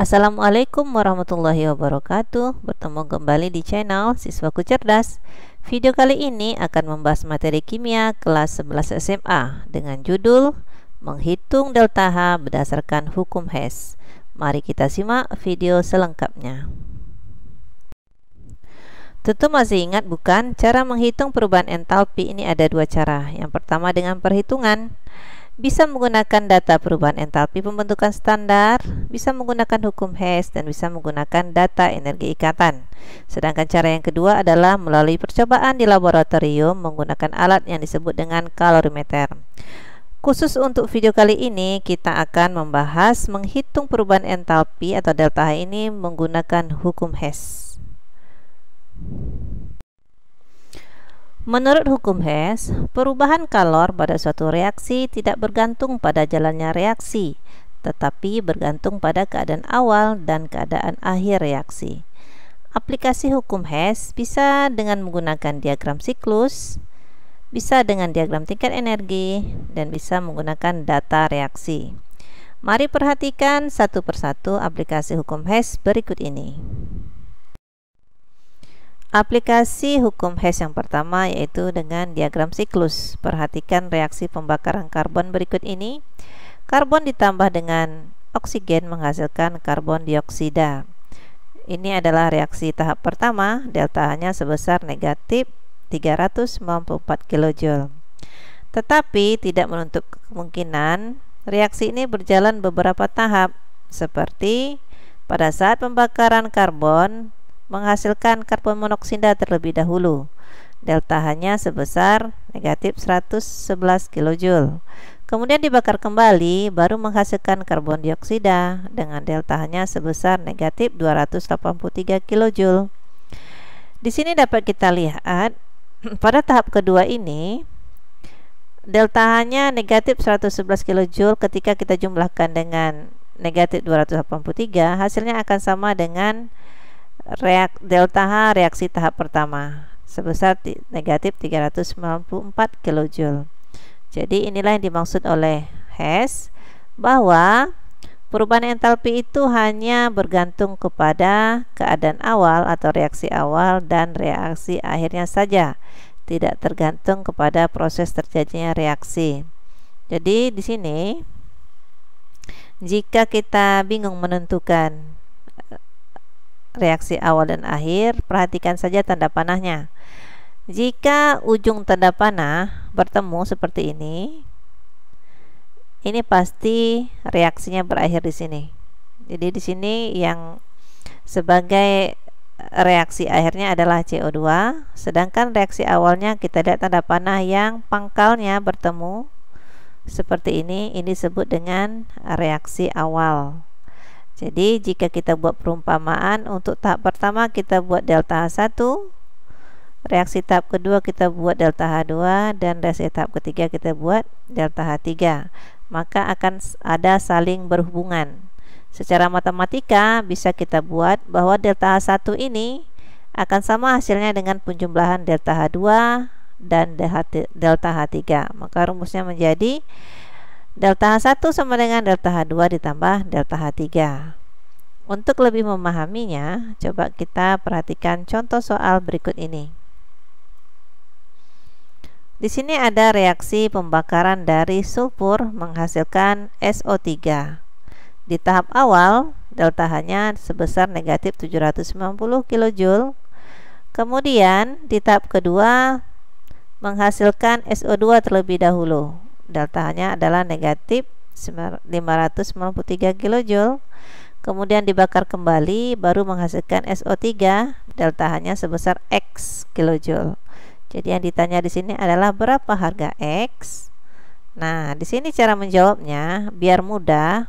Assalamualaikum warahmatullahi wabarakatuh. Bertemu kembali di channel Siswaku Cerdas. Video kali ini akan membahas materi kimia kelas 11 SMA dengan judul Menghitung delta H berdasarkan hukum Hess. Mari kita simak video selengkapnya. Tentu masih ingat bukan, cara menghitung perubahan entalpi ini ada dua cara. Yang pertama dengan perhitungan. Bisa menggunakan data perubahan entalpi pembentukan standar, bisa menggunakan hukum Hess, dan bisa menggunakan data energi ikatan. Sedangkan cara yang kedua adalah melalui percobaan di laboratorium menggunakan alat yang disebut dengan kalorimeter. Khusus untuk video kali ini, kita akan membahas menghitung perubahan entalpi atau delta H ini menggunakan hukum Hess. Menurut hukum Hess, perubahan kalor pada suatu reaksi tidak bergantung pada jalannya reaksi, tetapi bergantung pada keadaan awal dan keadaan akhir reaksi. Aplikasi hukum Hess bisa dengan menggunakan diagram siklus, bisa dengan diagram tingkat energi, dan bisa menggunakan data reaksi. Mari perhatikan satu persatu aplikasi hukum Hess berikut ini. Aplikasi hukum Hess yang pertama yaitu dengan diagram siklus. Perhatikan reaksi pembakaran karbon berikut ini. Karbon ditambah dengan oksigen menghasilkan karbon dioksida. Ini adalah reaksi tahap pertama, delta-nya sebesar negatif 394 kJ. Tetapi tidak menutup kemungkinan reaksi ini berjalan beberapa tahap, seperti pada saat pembakaran karbon menghasilkan karbon monoksida terlebih dahulu. Delta H-nya sebesar negatif 111 kJ. Kemudian dibakar kembali baru menghasilkan karbon dioksida dengan delta H-nya sebesar negatif 283 kJ. Di sini dapat kita lihat pada tahap kedua ini delta H-nya negatif 111 kJ. Ketika kita jumlahkan dengan negatif 283, hasilnya akan sama dengan delta H reaksi tahap pertama sebesar negatif 394 kJ. Jadi inilah yang dimaksud oleh Hess, bahwa perubahan entalpi itu hanya bergantung kepada keadaan awal atau reaksi awal dan reaksi akhirnya saja, tidak tergantung kepada proses terjadinya reaksi. Jadi di sini jika kita bingung menentukan reaksi awal dan akhir, perhatikan saja tanda panahnya. Jika ujung tanda panah bertemu seperti ini pasti reaksinya berakhir di sini. Jadi di sini yang sebagai reaksi akhirnya adalah CO2, sedangkan reaksi awalnya kita lihat tanda panah yang pangkalnya bertemu seperti ini disebut dengan reaksi awal. Jadi jika kita buat perumpamaan, untuk tahap pertama kita buat delta H1, reaksi tahap kedua kita buat delta H2, dan reaksi tahap ketiga kita buat delta H3. Maka akan ada saling berhubungan. Secara matematika bisa kita buat bahwa delta H1 ini akan sama hasilnya dengan penjumlahan delta H2 dan delta H3. Maka rumusnya menjadi delta H1 sama dengan delta H2 ditambah delta H3. Untuk lebih memahaminya, coba kita perhatikan contoh soal berikut ini. Di sini ada reaksi pembakaran dari sulfur menghasilkan SO3. Di tahap awal, delta H-nya sebesar negatif 790 kJ. Kemudian di tahap kedua menghasilkan SO2 terlebih dahulu. Delta H-nya adalah negatif 593 kJ. Kemudian dibakar kembali baru menghasilkan SO3, delta H-nya sebesar X kJ. Jadi yang ditanya di sini adalah berapa harga X. Nah, di sini cara menjawabnya biar mudah.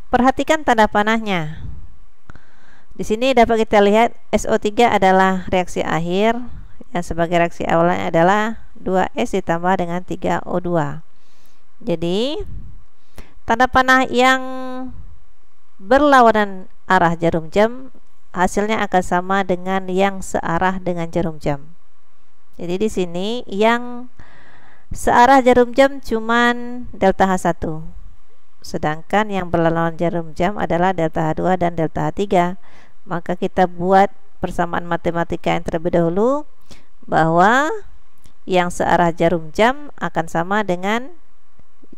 Perhatikan tanda panahnya. Di sini dapat kita lihat SO3 adalah reaksi akhir, yang sebagai reaksi awalnya adalah 2S ditambah dengan 3O2. Jadi tanda panah yang berlawanan arah jarum jam hasilnya akan sama dengan yang searah dengan jarum jam. Jadi di sini yang searah jarum jam cuman delta H1. sedangkan yang berlawanan jarum jam adalah delta H2 dan delta H3. Maka kita buat persamaan matematika yang terlebih dahulu, bahwa yang searah jarum jam akan sama dengan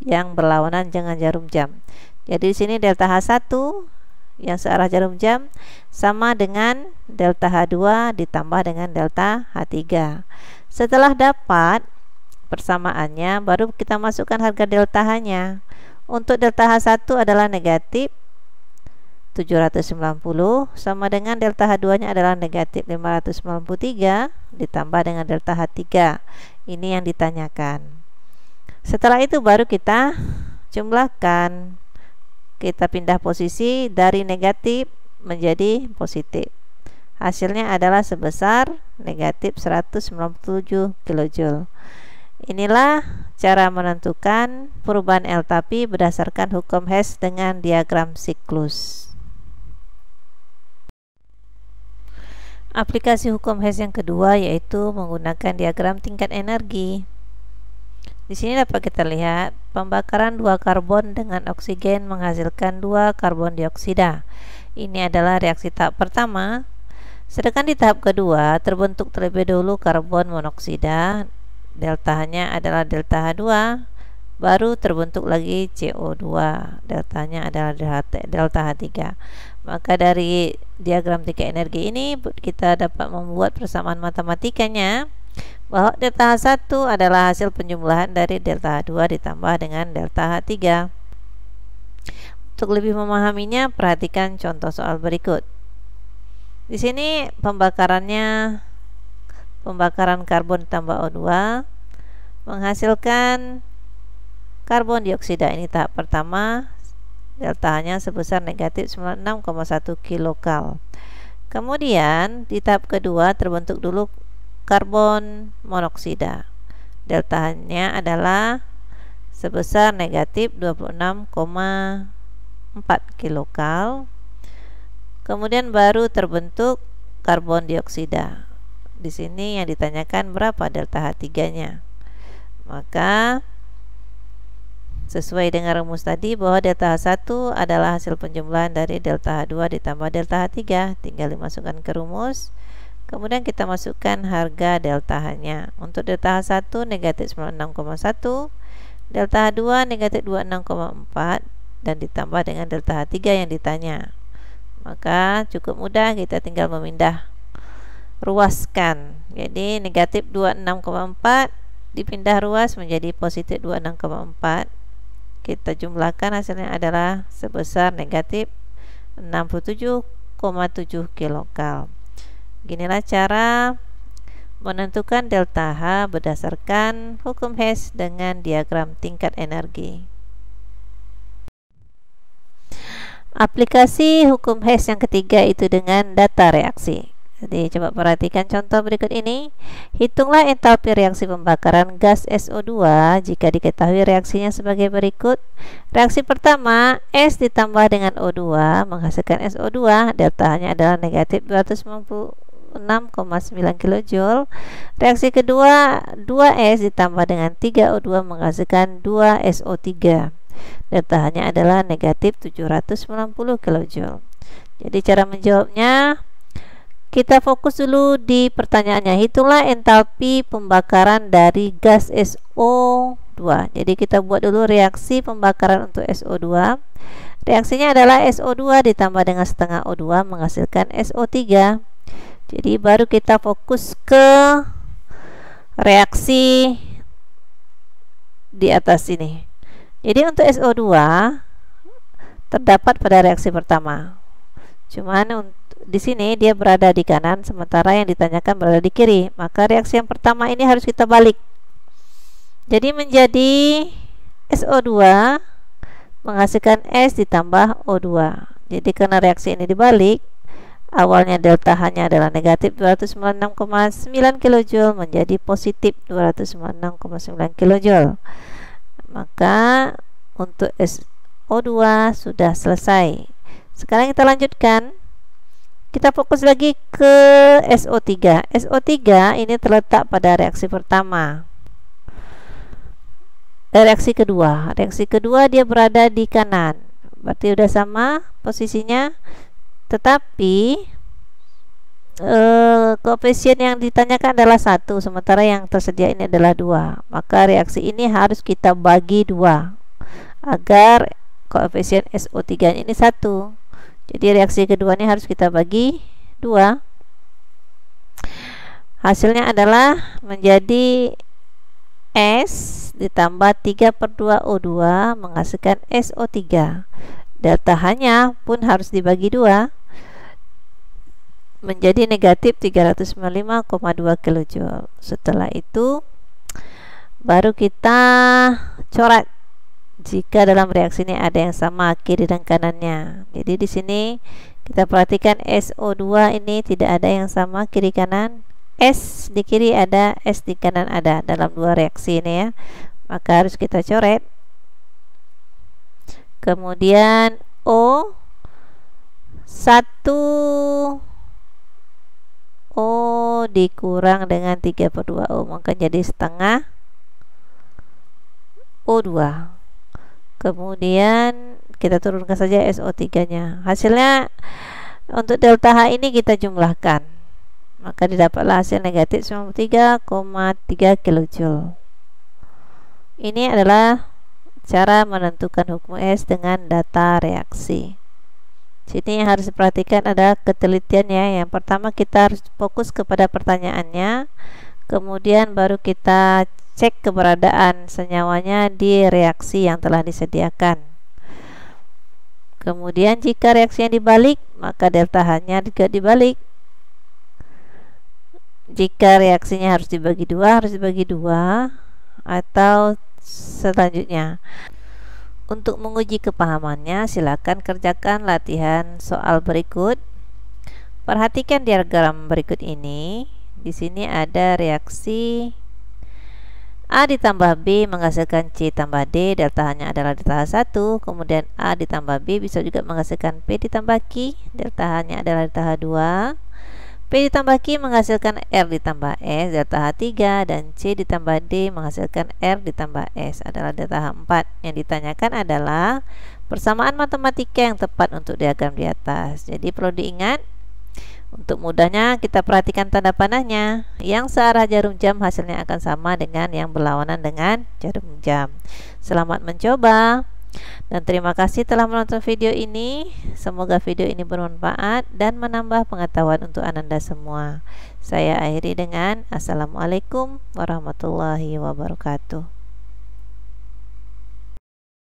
yang berlawanan dengan jarum jam. Jadi di sini delta H1 yang searah jarum jam sama dengan delta H2 ditambah dengan delta H3. Setelah dapat persamaannya, baru kita masukkan harga delta H-nya. Untuk delta H1 adalah negatif 790 sama dengan delta H2 nya adalah negatif 593 ditambah dengan delta H3. Ini yang ditanyakan. Setelah itu baru kita jumlahkan, kita pindah posisi dari negatif menjadi positif. Hasilnya adalah sebesar negatif 197 kJ. Inilah cara menentukan perubahan entalpi berdasarkan hukum Hess dengan diagram siklus. Aplikasi hukum Hess yang kedua yaitu menggunakan diagram tingkat energi. Di sini dapat kita lihat pembakaran 2 karbon dengan oksigen menghasilkan 2 karbon dioksida. Ini adalah reaksi tahap pertama. Sedangkan di tahap kedua terbentuk terlebih dahulu karbon monoksida, deltanya adalah delta H2, baru terbentuk lagi CO2, deltanya adalah delta H3. Maka dari diagram tingkat energi ini kita dapat membuat persamaan matematikanya, bahwa delta H1 adalah hasil penjumlahan dari delta H2 ditambah dengan delta H3. Untuk lebih memahaminya, perhatikan contoh soal berikut. Di sini pembakaran karbon ditambah O2 menghasilkan karbon dioksida. Ini tahap pertama, delta-nya sebesar negatif 96,1 kilokal. Kemudian di tahap kedua terbentuk dulu karbon monoksida. Delta-nya adalah sebesar negatif 26,4 kilokal. Kemudian baru terbentuk karbon dioksida. Di sini yang ditanyakan berapa delta H3-nya. Maka sesuai dengan rumus tadi bahwa delta H1 adalah hasil penjumlahan dari delta H2 ditambah delta H3, tinggal dimasukkan ke rumus. Kemudian kita masukkan harga delta H-nya. Untuk delta H1 negatif 96,1, delta H2 negatif 26,4 dan ditambah dengan delta H3 yang ditanya. Maka cukup mudah, kita tinggal memindah ruaskan. Jadi negatif 26,4 dipindah ruas menjadi positif 26,4. Kita jumlahkan, hasilnya adalah sebesar negatif 67,7 kilokal. Ginilah cara menentukan delta H berdasarkan hukum Hess dengan diagram tingkat energi. Aplikasi hukum Hess yang ketiga itu dengan data reaksi. Jadi coba perhatikan contoh berikut ini. Hitunglah entalpi reaksi pembakaran gas SO2 jika diketahui reaksinya sebagai berikut. Reaksi pertama, S ditambah dengan O2 menghasilkan SO2, deltanya adalah negatif 296,9 kJ. Reaksi kedua, 2S ditambah dengan 3O2 menghasilkan 2SO3, deltanya adalah negatif 790 kJ. Jadi cara menjawabnya, kita fokus dulu di pertanyaannya. Hitunglah entalpi pembakaran dari gas SO2. Jadi kita buat dulu reaksi pembakaran untuk SO2. Reaksinya adalah SO2 ditambah dengan setengah O2 menghasilkan SO3. Jadi baru kita fokus ke reaksi di atas ini. Jadi untuk SO2 terdapat pada reaksi pertama. Cuman di sini dia berada di kanan, sementara yang ditanyakan berada di kiri. Maka reaksi yang pertama ini harus kita balik. Jadi menjadi SO2 menghasilkan S ditambah O2. Jadi karena reaksi ini dibalik, awalnya delta H-nya adalah negatif 296,9 kJ menjadi positif 296,9 kJ. Maka untuk SO2 sudah selesai. Sekarang kita lanjutkan. Kita fokus lagi ke SO3. SO3 ini terletak pada reaksi pertama. Reaksi kedua dia berada di kanan, berarti udah sama posisinya, tetapi koefisien yang ditanyakan adalah 1, sementara yang tersedia ini adalah 2. Maka reaksi ini harus kita bagi 2 agar koefisien SO3 ini 1. Jadi reaksi kedua ini harus kita bagi 2. Hasilnya adalah menjadi S ditambah 3/2O2 menghasilkan SO3. Delta H-nya pun harus dibagi 2 menjadi negatif 395,2 kJ. Setelah itu baru kita coret jika dalam reaksi ini ada yang sama kiri dan kanannya. Jadi di sini kita perhatikan SO2 ini tidak ada yang sama kiri kanan. S di kiri ada, S di kanan ada dalam dua reaksi ini ya. Maka harus kita coret. Kemudian O 1 O dikurang dengan 3/2O, maka jadi setengah O2. Kemudian kita turunkan saja SO3 nya. Hasilnya untuk delta H ini kita jumlahkan, maka didapatlah hasil negatif 93,3 kJ. Ini adalah cara menentukan hukum S dengan data reaksi. Sini yang harus diperhatikan ada ketelitiannya. Yang pertama kita harus fokus kepada pertanyaannya, kemudian baru kita cek keberadaan senyawanya di reaksi yang telah disediakan. Kemudian jika reaksinya dibalik, maka delta H-nya juga dibalik. Jika reaksinya harus dibagi 2, harus dibagi 2 atau selanjutnya. Untuk menguji kepahamannya, silakan kerjakan latihan soal berikut. Perhatikan diagram berikut ini. Di sini ada reaksi A ditambah B menghasilkan C tambah D, delta H-nya adalah delta H1. Kemudian A ditambah B bisa juga menghasilkan P ditambah Q, delta H-nya adalah delta H2. P ditambah Q menghasilkan R ditambah S, delta H3, dan C ditambah D menghasilkan R ditambah S adalah delta H4. Yang ditanyakan adalah persamaan matematika yang tepat untuk diagram di atas. Jadi perlu diingat, untuk mudahnya kita perhatikan tanda panahnya. Yang searah jarum jam hasilnya akan sama dengan yang berlawanan dengan jarum jam. Selamat mencoba. Dan terima kasih telah menonton video ini. Semoga video ini bermanfaat dan menambah pengetahuan untuk Ananda semua. Saya akhiri dengan Assalamualaikum warahmatullahi wabarakatuh.